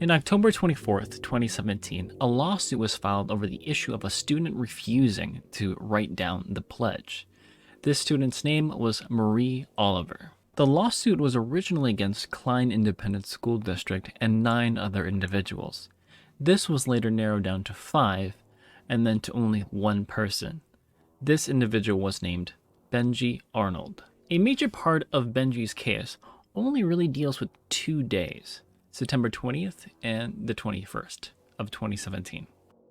In October 24th, 2017, a lawsuit was filed over the issue of a student refusing to write down the pledge. This student's name was Marie Oliver. The lawsuit was originally against Klein Independent School District and 9 other individuals. This was later narrowed down to 5, and then to only one person. This individual was named Benji Arnold. A major part of Benji's case only really deals with 2 days, September 20th and the 21st of 2017.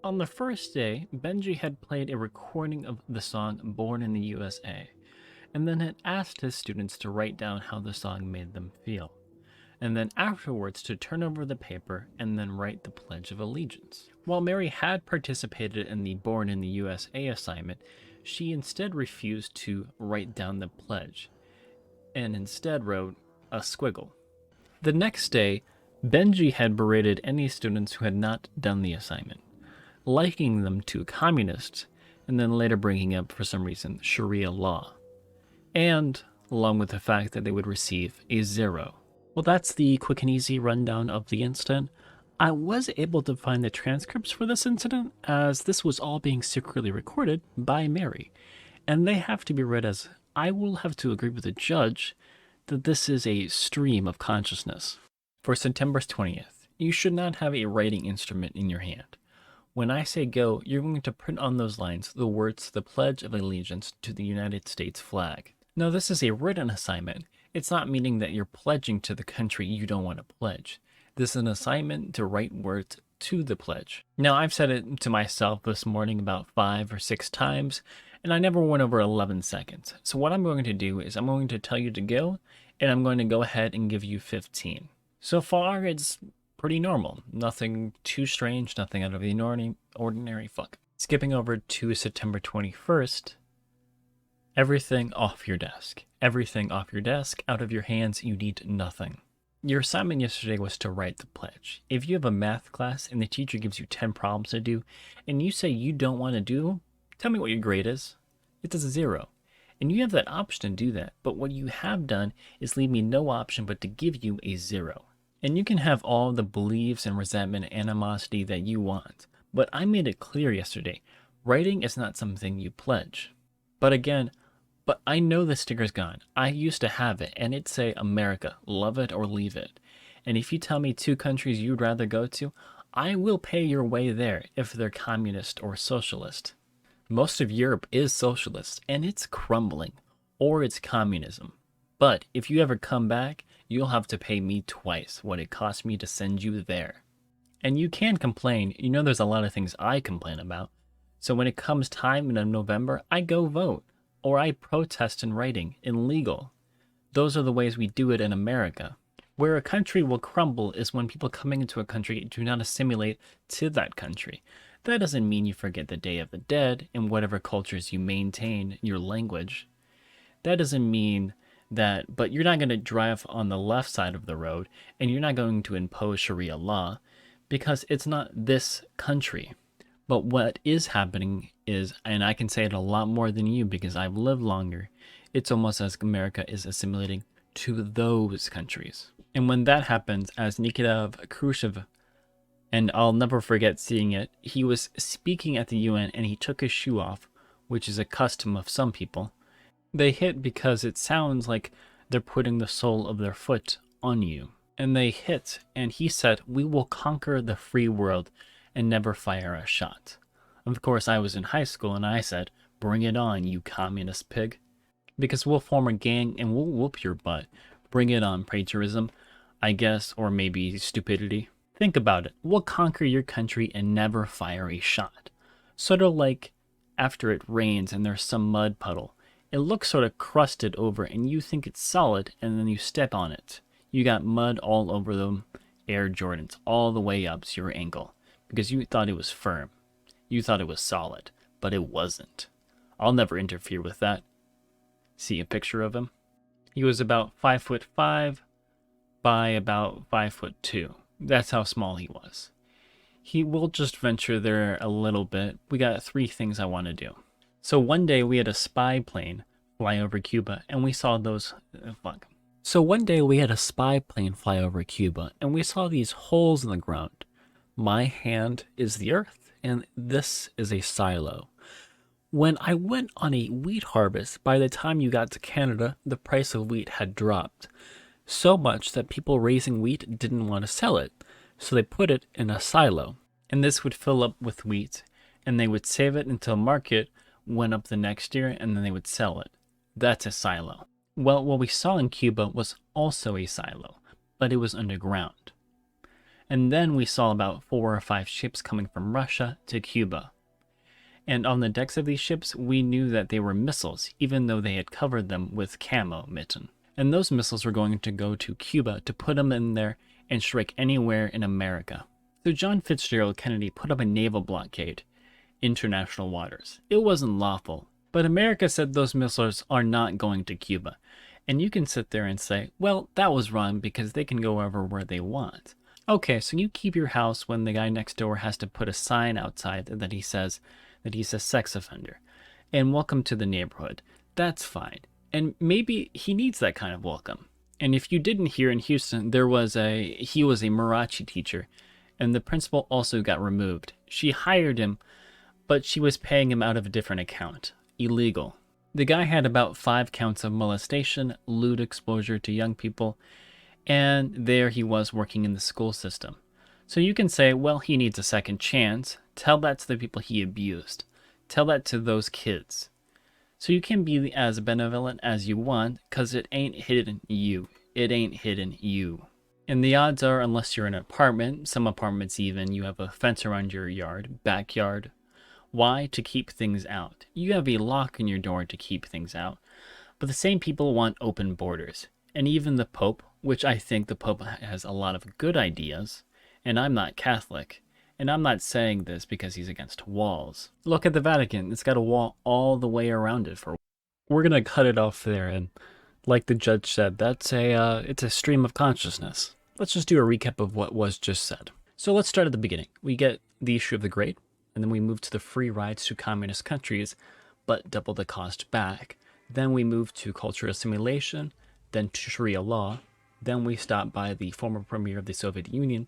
On the first day, Benji had played a recording of the song Born in the USA, and then had asked his students to write down how the song made them feel, and then afterwards to turn over the paper and then write the Pledge of Allegiance. While Mary had participated in the Born in the USA assignment, she instead refused to write down the pledge, and instead wrote a squiggle. The next day, Benji had berated any students who had not done the assignment, likening them to communists, and then later bringing up, for some reason, Sharia law, and along with the fact that they would receive a 0. Well, that's the quick and easy rundown of the incident. I was able to find the transcripts for this incident, as this was all being secretly recorded by Mary, and they have to be read as I will have to agree with the judge that this is a stream of consciousness. For September 20th, you should not have a writing instrument in your hand. When I say go, you're going to print on those lines the words the Pledge of Allegiance to the United States flag. Now, this is a written assignment. It's not meaning that you're pledging to the country you don't want to pledge. This is an assignment to write words to the pledge. Now, I've said it to myself this morning about 5 or 6 times, and I never went over 11 seconds. So what I'm going to do is I'm going to tell you to go, and I'm going to go ahead and give you 15. So far, it's pretty normal. Nothing too strange, nothing out of the ordinary. Fuck. Skipping over to September 21st, everything off your desk. Everything off your desk, out of your hands, you need nothing. Your assignment yesterday was to write the pledge. If you have a math class and the teacher gives you 10 problems to do, and you say you don't want to do them, tell me what your grade is. It's a 0. And you have that option to do that, but what you have done is leave me no option but to give you a 0. And you can have all the beliefs and resentment and animosity that you want, but I made it clear yesterday, writing is not something you pledge. But again, I know the sticker's gone. I used to have it, and it'd say America, love it or leave it. And if you tell me 2 countries you'd rather go to, I will pay your way there if they're communist or socialist. Most of Europe is socialist, and it's crumbling, or it's communism. But if you ever come back, you'll have to pay me twice what it cost me to send you there. And you can complain. You know there's a lot of things I complain about. So when it comes time in November, I go vote. Or I protest in writing, in legal. Those are the ways we do it in America. Where a country will crumble is when people coming into a country do not assimilate to that country. That doesn't mean you forget the Day of the Dead and whatever cultures you maintain your language. That doesn't mean that, but you're not going to drive on the left side of the road and you're not going to impose Sharia law because it's not this country. But what is happening is, and I can say it a lot more than you because I've lived longer, it's almost as America is assimilating to those countries. And when that happens, as Nikita Khrushchev, and I'll never forget seeing it, he was speaking at the UN and he took his shoe off, which is a custom of some people. They hit because it sounds like they're putting the sole of their foot on you. And they hit, and he said, "We will conquer the free world and never fire a shot." Of course, I was in high school and I said, "Bring it on, you communist pig." Because we'll form a gang and we'll whoop your butt. Bring it on, plagiarism, I guess, or maybe stupidity. Think about it. We'll conquer your country and never fire a shot. Sort of like after it rains and there's some mud puddle. It looks sort of crusted over and you think it's solid and then you step on it. You got mud all over them, Air Jordans, all the way up to your ankle. Because you thought it was firm. You thought it was solid, but it wasn't. I'll never interfere with that. See a picture of him? He was about 5'5" by about 5'2". That's how small he was. He will just venture there a little bit. We got 3 things I want to do. So one day we had a spy plane fly over Cuba, and we saw those... So one day we had a spy plane fly over Cuba, and we saw these holes in the ground. My hand is the earth, and this is a silo. When I went on a wheat harvest, by the time you got to Canada, the price of wheat had dropped. So much that people raising wheat didn't want to sell it, so they put it in a silo. And this would fill up with wheat, and they would save it until market went up the next year, and then they would sell it. That's a silo. Well, what we saw in Cuba was also a silo, but it was underground. And then we saw about 4 or 5 ships coming from Russia to Cuba. And on the decks of these ships, we knew that they were missiles, even though they had covered them with camo mitten. And those missiles were going to go to Cuba to put them in there and strike anywhere in America. So John Fitzgerald Kennedy put up a naval blockade, international waters. It wasn't lawful, but America said those missiles are not going to Cuba. And you can sit there and say, well, that was wrong because they can go where they want. Okay, so you keep your house when the guy next door has to put a sign outside that he says that he's a sex offender. And welcome to the neighborhood. That's fine. And maybe he needs that kind of welcome. And if you didn't hear in Houston, he was a Marathi teacher, and the principal also got removed. She hired him, but she was paying him out of a different account. Illegal. The guy had about 5 counts of molestation, lewd exposure to young people, and there he was working in the school system. So you can say, well, he needs a second chance. Tell that to the people he abused. Tell that to those kids. So you can be as benevolent as you want, because it ain't hidden you. It ain't hidden you. And the odds are, unless you're in an apartment, some apartments even, you have a fence around your yard, backyard. Why? To keep things out. You have a lock in your door to keep things out. But the same people want open borders. And even the Pope, which I think the Pope has a lot of good ideas, and I'm not Catholic, and I'm not saying this because he's against walls. Look at the Vatican. It's got a wall all the way around it. We're going to cut it off there, and like the judge said, it's a stream of consciousness. Let's just do a recap of what was just said. So let's start at the beginning. We get the issue of the great, and then we move to the free rides to communist countries, but double the cost back. Then we move to cultural assimilation, then to Sharia law. Then we stop by the former premier of the Soviet Union,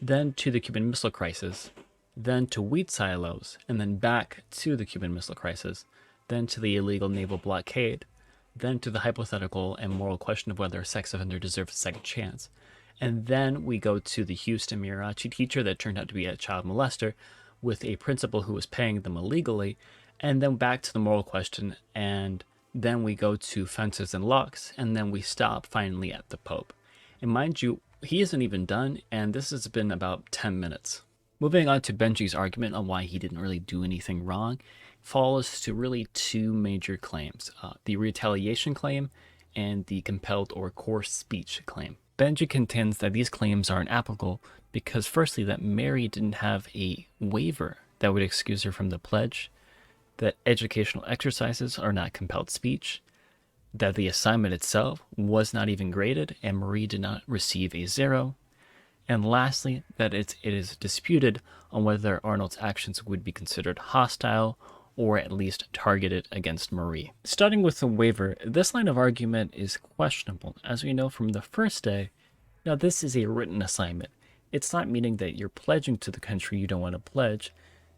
then to the Cuban Missile Crisis, then to wheat silos, and then back to the Cuban Missile Crisis, then to the illegal naval blockade, then to the hypothetical and moral question of whether a sex offender deserves a second chance. And then we go to the Houston Marathi teacher that turned out to be a child molester with a principal who was paying them illegally, and then back to the moral question, and then we go to fences and locks, and then we stop finally at the Pope. And mind you, he isn't even done, and this has been about 10 minutes. Moving on to Benji's argument on why he didn't really do anything wrong, falls to really 2 major claims, the retaliation claim and the compelled or coerced speech claim. Benji contends that these claims aren't applicable because firstly, that Mary didn't have a waiver that would excuse her from the pledge, that educational exercises are not compelled speech, that the assignment itself was not even graded and Marie did not receive a 0, and lastly, that it is disputed on whether Arnold's actions would be considered hostile or at least targeted against Marie. Starting with the waiver, this line of argument is questionable. As we know from the first day, now this is a written assignment. It's not meaning that you're pledging to the country you don't want to pledge.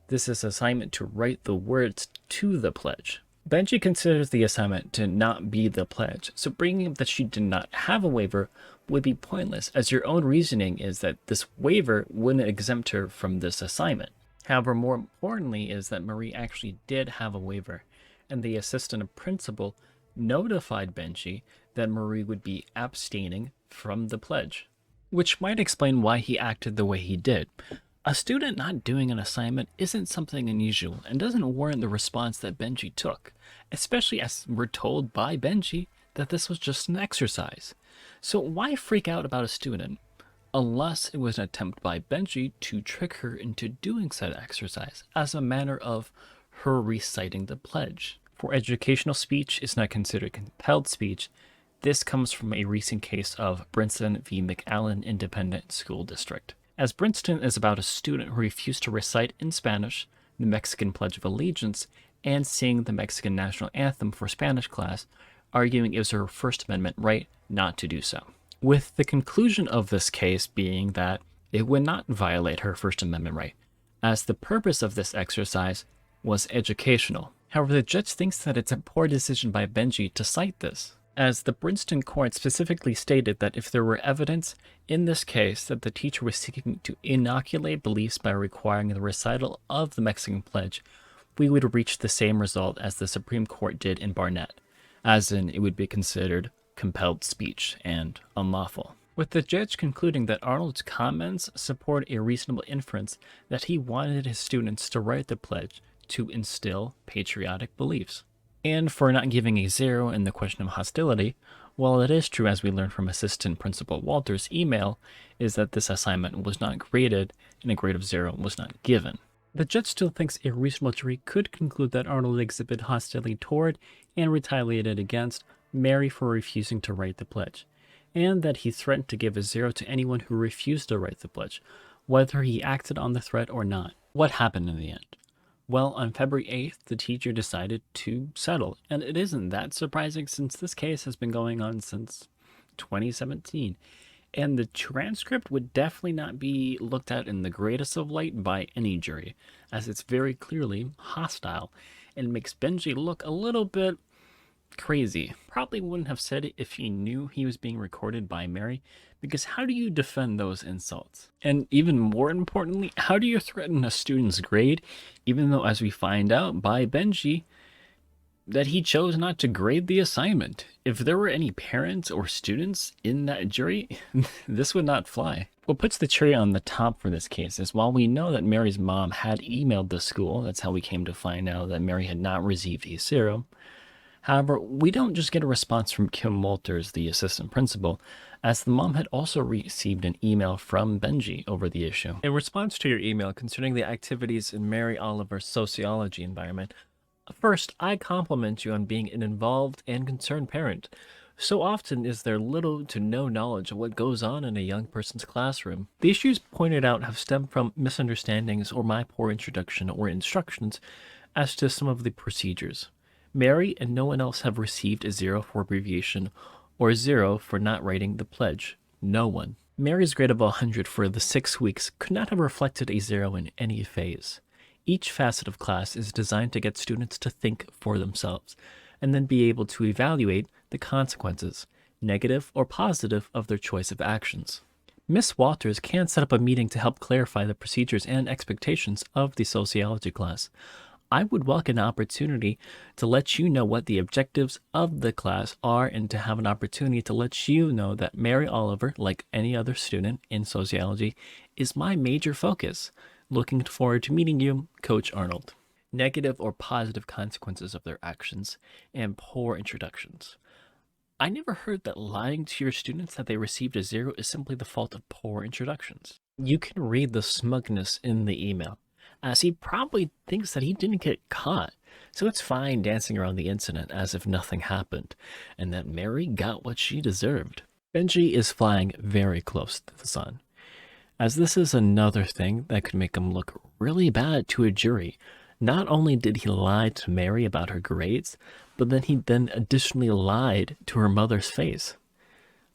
This is assignment to write the words to the pledge. Benji considers the assignment to not be the pledge, so bringing up that she did not have a waiver would be pointless, as your own reasoning is that this waiver wouldn't exempt her from this assignment. However, more importantly is that Marie actually did have a waiver, and the assistant principal notified Benji that Marie would be abstaining from the pledge, which might explain why he acted the way he did. A student not doing an assignment isn't something unusual and doesn't warrant the response that Benji took, especially as we're told by Benji that this was just an exercise. So why freak out about a student? Unless it was an attempt by Benji to trick her into doing said exercise as a manner of her reciting the pledge. For educational speech is not considered compelled speech. This comes from a recent case of Brinson v. McAllen Independent School District. As Brinson is about a student who refused to recite in Spanish the Mexican Pledge of Allegiance and sing the Mexican national anthem for Spanish class, arguing it was her First Amendment right not to do so. With the conclusion of this case being that it would not violate her First Amendment right, as the purpose of this exercise was educational. However, the judge thinks that it's a poor decision by Benji to cite this, as the Princeton court specifically stated that if there were evidence in this case that the teacher was seeking to inoculate beliefs by requiring the recital of the Mexican Pledge, we would reach the same result as the Supreme Court did in Barnett, as in it would be considered compelled speech and unlawful. With the judge concluding that Arnold's comments support a reasonable inference that he wanted his students to write the pledge to instill patriotic beliefs. And for not giving a 0 in the question of hostility, while it is true, as we learned from Assistant Principal Walter's email, is that this assignment was not graded and a grade of 0 was not given. The judge still thinks a reasonable jury could conclude that Arnold exhibited hostility toward and retaliated against Mary for refusing to write the pledge, and that he threatened to give a 0 to anyone who refused to write the pledge, whether he acted on the threat or not. What happened in the end? Well, on February 8th, the teacher decided to settle, and it isn't that surprising since this case has been going on since 2017. And the transcript would definitely not be looked at in the greatest of light by any jury, as it's very clearly hostile and makes Benji look a little bit crazy. Probably wouldn't have said it if he knew he was being recorded by Mary, because how do you defend those insults? And even more importantly, how do you threaten a student's grade, even though, as we find out by Benji, that he chose not to grade the assignment? If there were any parents or students in that jury, this would not fly. What puts the cherry on the top for this case is while we know that Mary's mom had emailed the school, that's how we came to find out that Mary had not received a 0. However, we don't just get a response from Kim Walters, the assistant principal, as the mom had also received an email from Benji over the issue. In response to your email concerning the activities in Mary Oliver's sociology environment, first, I compliment you on being an involved and concerned parent. So often is there little to no knowledge of what goes on in a young person's classroom. The issues pointed out have stemmed from misunderstandings or my poor introduction or instructions as to some of the procedures. Mary and no one else have received a 0 for abbreviation or 0 for not writing the pledge. No one. Mary's grade of 100 for the 6 weeks could not have reflected a 0 in any phase. Each facet of class is designed to get students to think for themselves and then be able to evaluate the consequences, negative or positive, of their choice of actions. Miss Walters can set up a meeting to help clarify the procedures and expectations of the sociology class. I would welcome an opportunity to let you know what the objectives of the class are and to have an opportunity to let you know that Mary Oliver, like any other student in sociology, is my major focus. Looking forward to meeting you, Coach Arnold. Negative or positive consequences of their actions and poor introductions. I never heard that lying to your students that they received a 0 is simply the fault of poor introductions. You can read the smugness in the email, as he probably thinks that he didn't get caught, so it's fine dancing around the incident as if nothing happened, and that Mary got what she deserved. Benji is flying very close to the sun, as this is another thing that could make him look really bad to a jury. Not only did he lie to Mary about her grades, but then he additionally lied to her mother's face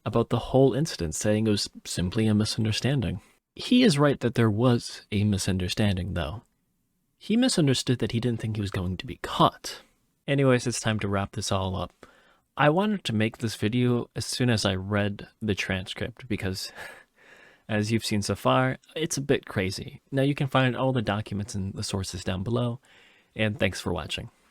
about the whole incident, saying it was simply a misunderstanding. He is right that there was a misunderstanding, though. He misunderstood that he didn't think he was going to be caught. Anyways, it's time to wrap this all up. I wanted to make this video as soon as I read the transcript because, as you've seen so far, it's a bit crazy. Now you can find all the documents and the sources down below, and thanks for watching.